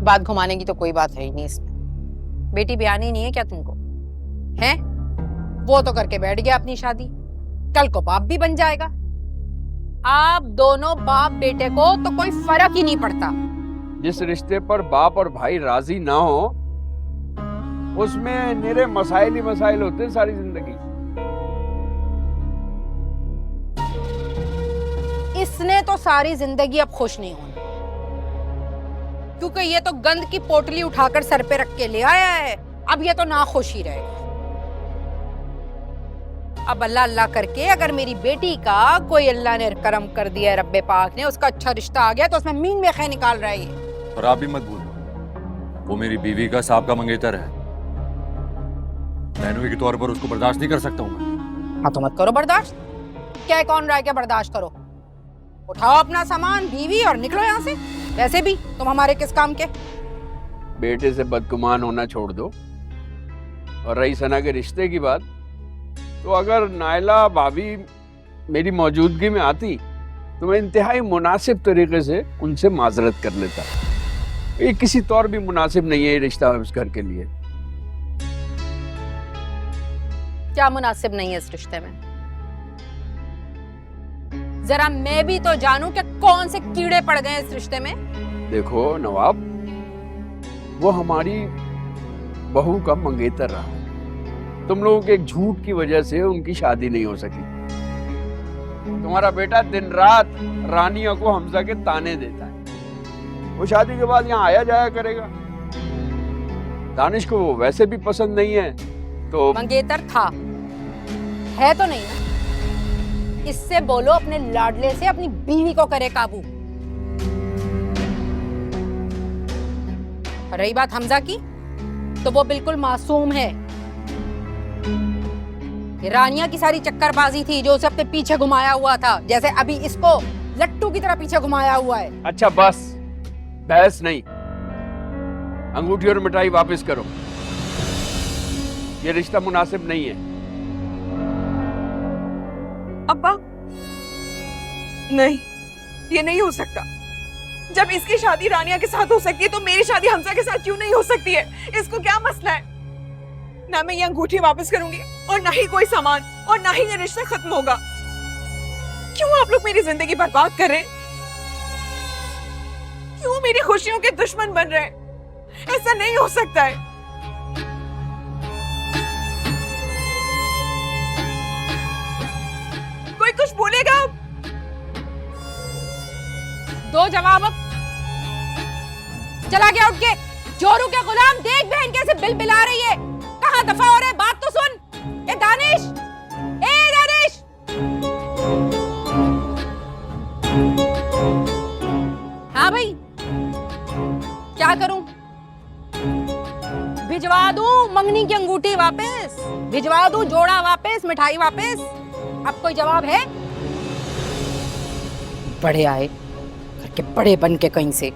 बात घुमाने की तो कोई बात है ही नहीं इसमें। बेटी बयानी नहीं है क्या तुमको? हैं? वो तो करके बैठ गया अपनी शादी, कल को बाप भी बन जाएगा। आप दोनों बाप बेटे को तो कोई फर्क ही नहीं पड़ता। जिस रिश्ते पर बाप और भाई राजी ना हो उसमें निरे मसाइल ही मसाइल होते हैं सारी जिंदगी। इसने तो सारी जिंदगी अब खुश नहीं होना, क्योंकि ये तो गंद की पोटली उठाकर सर पे रख के ले आया है। अब ये तो ना खुश ही रहेगा। अब अल्लाह अल्लाह करके अगर मेरी बेटी का कोई अल्लाह ने करम कर दिया है, रब्बे पाक ने, उसका अच्छा रिश्ता आ गया तो उसमें मीन में खै निकाल रहा है ये। और आप भी मत भूलो, वो मेरी बीवी का साहब का मंगेतर है। बहनोई के तौर पर उसको बर्दाश्त नहीं कर सकता हूँ मैं। हाँ तो मत करो बर्दाश्त। क्या कौन रहा है क्या बर्दाश्त करो? उठाओ अपना सामान बीवी और निकलो यहाँ से। वैसे भी तुम हमारे किस काम के? बेटे से बदगुमान होना छोड़ दो। और रही सना के रिश्ते की बात, तो अगर नायला भाभी मेरी मौजूदगी में आती तो मैं इंतहाई मुनासिब तरीके से उनसे माजरत कर लेता। ये किसी तौर भी मुनासिब नहीं है ये रिश्ता उस घर के लिए। क्या मुनासिब नहीं है इस रिश्ते में? जरा मैं भी तो जानूं कि कौन से कीड़े पड़ गए इस रिश्ते में। देखो नवाब, वो हमारी बहू का मंगेतर रहा। तुम लोगों के एक झूठ की वजह से उनकी शादी नहीं हो सकी। तुम्हारा बेटा दिन रात रानिया को हमजा के ताने देता है। वो शादी के बाद यहाँ आया जाया करेगा। दानिश को वो वैसे भी पसंद नहीं है तो मंगेतर था, है तो नहीं ना। इससे बोलो अपने लाडले से अपनी बीवी को करे काबू। रही बात हमजा की, तो वो बिल्कुल मासूम है। ये रानिया की सारी चक्करबाजी थी जो उसे अपने पीछे घुमाया हुआ था, जैसे अभी इसको लट्टू की तरह पीछे घुमाया हुआ है। अच्छा बस, बहस नहीं। अंगूठी और मिठाई वापस करो। ये रिश्ता मुनासिब नहीं है। अब्बा नहीं, ये नहीं हो सकता। जब इसकी शादी रानिया के साथ हो सकती है तो मेरी शादी हमजा के साथ क्यों नहीं हो सकती है? इसको क्या मसला है? ना मैं ये अंगूठी वापस करूंगी और ना ही कोई सामान, और ना ही ये रिश्ता खत्म होगा। क्यों आप लोग मेरी जिंदगी बर्बाद कर रहे हैं? क्यों मेरी खुशियों के दुश्मन बन रहे हैं? ऐसा नहीं हो सकता है। कोई कुछ बोलेगा? दो जवाब अब। चला गया उठ के। जोरू के गुलाम, देख बहन कैसे बिलबिला रही है। कहाँ दफा हो रहे? बात तो सुन। ए दानिश, ए दानिश। हाँ भाई, क्या करूं? भिजवा दूं मंगनी की अंगूठी वापस, भिजवा दूं जोड़ा वापस, मिठाई वापस? अब कोई जवाब है? बड़े आए, घर के बड़े बन के कहीं से।